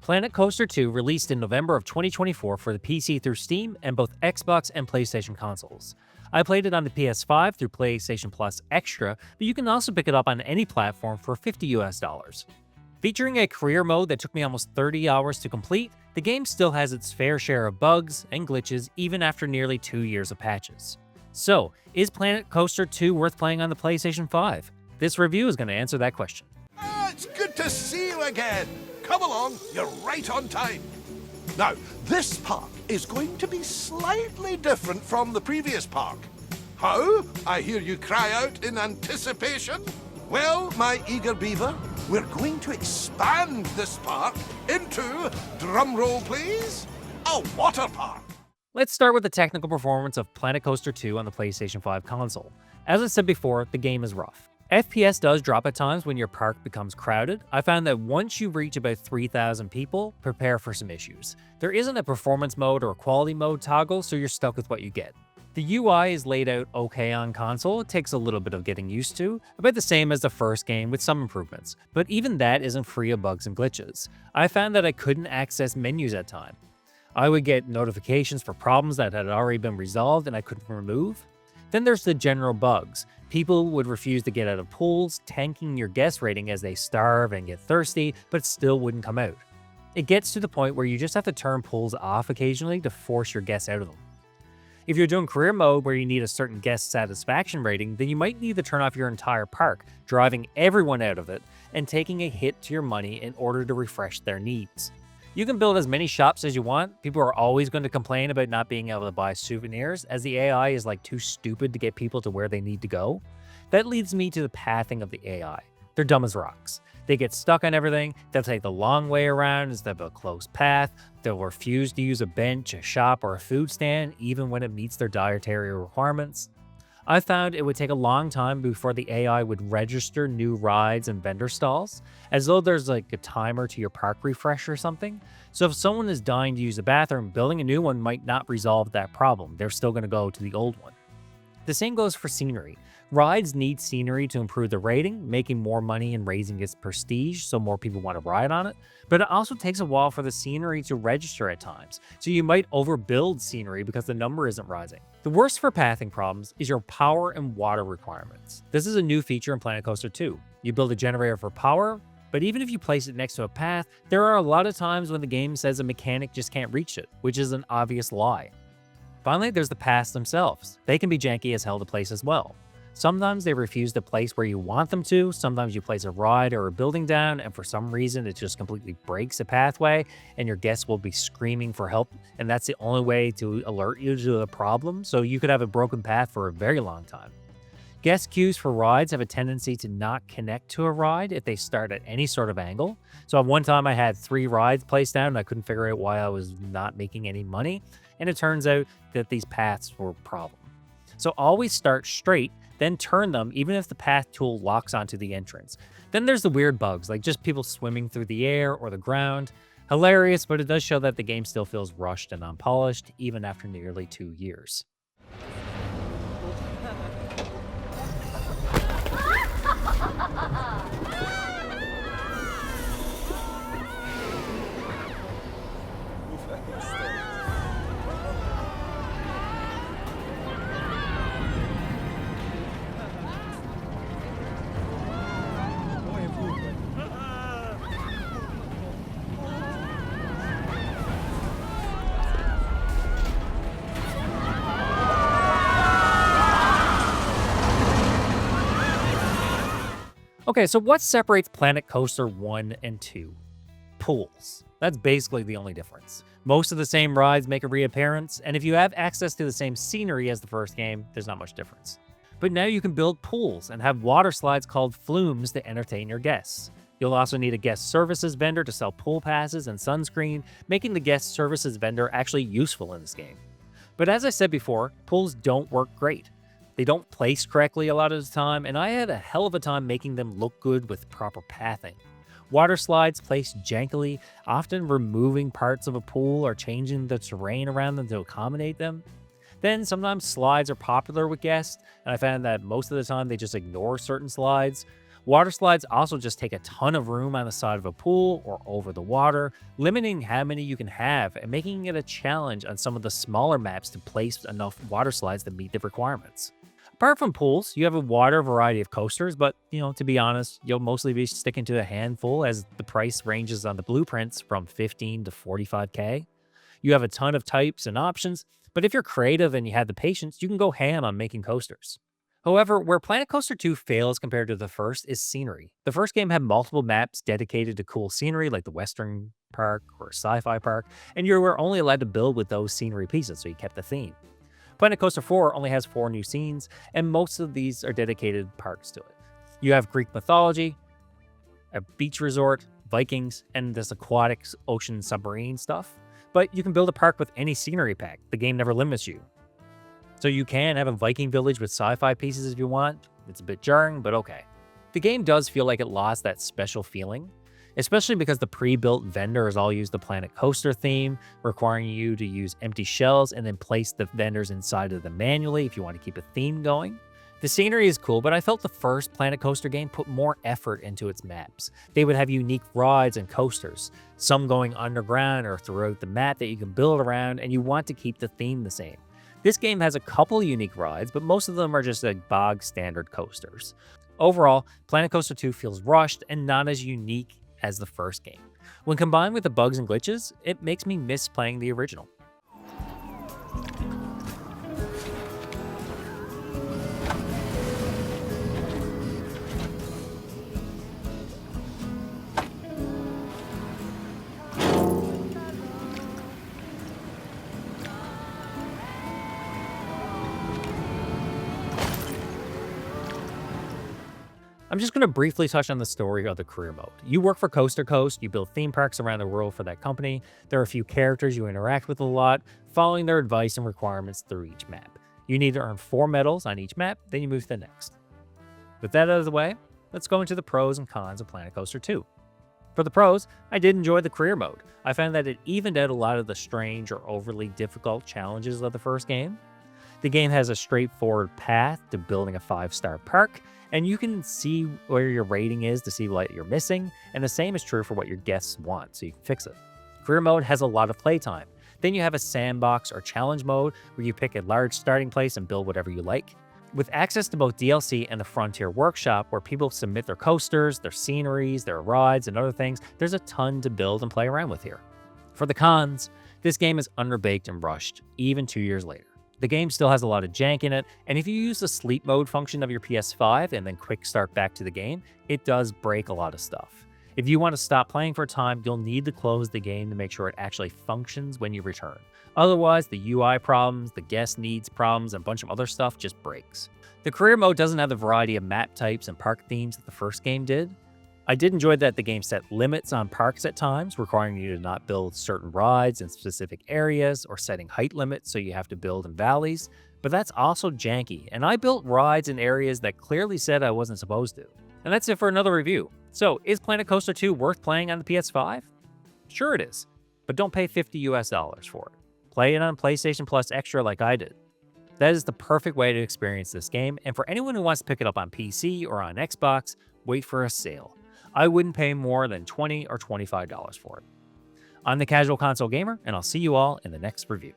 Planet Coaster 2 released in November of 2024 for the PC through Steam and both Xbox and PlayStation consoles. I played it on the PS5 through PlayStation Plus Extra, but you can also pick it up on any platform for $50 US. Featuring a career mode that took me almost 30 hours to complete, the game still has its fair share of bugs and glitches even after nearly 2 years of patches. So, is Planet Coaster 2 worth playing on the PlayStation 5? This review is going to answer that question. It's good to see you again. Come along, you're right on time. Now, this park is going to be slightly different from the previous park. How? I hear you cry out in anticipation. Well, my eager beaver, we're going to expand this park into, drumroll please, a water park. Let's start with the technical performance of Planet Coaster 2 on the PlayStation 5 console. As I said before, the game is rough. FPS does drop at times when your park becomes crowded. I found that once you reach about 3,000 people, prepare for some issues. There isn't a performance mode or a quality mode toggle, so you're stuck with what you get. The UI is laid out okay on console. It takes a little bit of getting used to, about the same as the first game with some improvements, but even that isn't free of bugs and glitches. I found that I couldn't access menus at times. I would get notifications for problems that had already been resolved and I couldn't remove. Then there's the general bugs. People would refuse to get out of pools, tanking your guest rating as they starve and get thirsty, but still wouldn't come out. It gets to the point where you just have to turn pools off occasionally to force your guests out of them. If you're doing career mode where you need a certain guest satisfaction rating, then you might need to turn off your entire park, driving everyone out of it, and taking a hit to your money in order to refresh their needs. You can build as many shops as you want. People are always going to complain about not being able to buy souvenirs, as the AI is like too stupid to get people to where they need to go. That leads me to the pathing of the AI. They're dumb as rocks. They get stuck on everything, they'll take the long way around instead of a closed path, they'll refuse to use a bench, a shop, or a food stand, even when it meets their dietary requirements. I found it would take a long time before the AI would register new rides and vendor stalls, as though there's like a timer to your park refresh or something. So if someone is dying to use a bathroom, building a new one might not resolve that problem. They're still going to go to the old one. The same goes for scenery. Rides need scenery to improve the rating, making more money and raising its prestige so more people want to ride on it, but it also takes a while for the scenery to register at times, so you might overbuild scenery because the number isn't rising. The worst for pathing problems is your power and water requirements. This is a new feature in Planet Coaster 2. You build a generator for power, but even if you place it next to a path, there are a lot of times when the game says a mechanic just can't reach it, which is an obvious lie. Finally, there's the paths themselves. They can be janky as hell to place as well. Sometimes they refuse to place where you want them to, sometimes you place a ride or a building down and for some reason it just completely breaks a pathway and your guests will be screaming for help, and that's the only way to alert you to the problem, so you could have a broken path for a very long time. Guest queues for rides have a tendency to not connect to a ride if they start at any sort of angle. So at one time I had 3 rides placed down and I couldn't figure out why I was not making any money, and it turns out that these paths were a problem. So always start straight, then turn them even if the path tool locks onto the entrance. Then there's the weird bugs, like just people swimming through the air or the ground. Hilarious, but it does show that the game still feels rushed and unpolished, even after nearly 2 years. Okay, so what separates Planet Coaster 1 and 2? Pools. That's basically the only difference. Most of the same rides make a reappearance, and if you have access to the same scenery as the first game, there's not much difference. But now you can build pools and have water slides called flumes to entertain your guests. You'll also need a guest services vendor to sell pool passes and sunscreen, making the guest services vendor actually useful in this game. But as I said before, pools don't work great. They don't place correctly a lot of the time, and I had a hell of a time making them look good with proper pathing. Water slides place jankily, often removing parts of a pool or changing the terrain around them to accommodate them. Then sometimes slides are popular with guests, and I found that most of the time they just ignore certain slides. Water slides also just take a ton of room on the side of a pool or over the water, limiting how many you can have and making it a challenge on some of the smaller maps to place enough water slides to meet the requirements. Apart from pools, you have a wider variety of coasters, but to be honest, you'll mostly be sticking to a handful as the price ranges on the blueprints from 15 to 45K. You have a ton of types and options, but if you're creative and you have the patience, you can go ham on making coasters. However, where Planet Coaster 2 fails compared to the first is scenery. The first game had multiple maps dedicated to cool scenery like the Western Park or Sci-Fi Park, and you were only allowed to build with those scenery pieces, so you kept the theme. Planet Coaster 4 only has 4 new scenes, and most of these are dedicated parks to it. You have Greek mythology, a beach resort, Vikings, and this aquatic ocean submarine stuff. But you can build a park with any scenery pack. The game never limits you. So you can have a Viking village with sci-fi pieces if you want. It's a bit jarring, but okay. The game does feel like it lost that special feeling, especially because the pre-built vendors all use the Planet Coaster theme, requiring you to use empty shells and then place the vendors inside of them manually if you want to keep a theme going. The scenery is cool, but I felt the first Planet Coaster game put more effort into its maps. They would have unique rides and coasters, some going underground or throughout the map that you can build around, and you want to keep the theme the same. This game has a couple unique rides, but most of them are just like bog standard coasters. Overall, Planet Coaster 2 feels rushed and not as unique as the first game. When combined with the bugs and glitches, it makes me miss playing the original. I'm just going to briefly touch on the story of the career mode. You work for Coaster Coast, you build theme parks around the world for that company. There are a few characters you interact with a lot, following their advice and requirements through each map. You need to earn 4 medals on each map, then you move to the next. With that out of the way, let's go into the pros and cons of Planet Coaster 2. For the pros, I did enjoy the career mode. I found that it evened out a lot of the strange or overly difficult challenges of the first game. The game has a straightforward path to building a 5-star park, and you can see where your rating is to see what you're missing, and the same is true for what your guests want, so you can fix it. Career mode has a lot of playtime. Then you have a sandbox or challenge mode where you pick a large starting place and build whatever you like. With access to both DLC and the Frontier Workshop, where people submit their coasters, their sceneries, their rides, and other things, there's a ton to build and play around with here. For the cons, this game is underbaked and rushed, even 2 years later. The game still has a lot of jank in it, and if you use the sleep mode function of your PS5 and then quick start back to the game, it does break a lot of stuff. If you want to stop playing for a time, you'll need to close the game to make sure it actually functions when you return. Otherwise, the UI problems, the guest needs problems, and a bunch of other stuff just breaks. The career mode doesn't have the variety of map types and park themes that the first game did. I did enjoy that the game set limits on parks at times, requiring you to not build certain rides in specific areas or setting height limits so you have to build in valleys, but that's also janky, and I built rides in areas that clearly said I wasn't supposed to. And that's it for another review. So, is Planet Coaster 2 worth playing on the PS5? Sure it is, but don't pay $50 for it. Play it on PlayStation Plus Extra like I did. That is the perfect way to experience this game, and for anyone who wants to pick it up on PC or on Xbox, wait for a sale. I wouldn't pay more than $20 or $25 for it. I'm the Casual Console Gamer, and I'll see you all in the next review.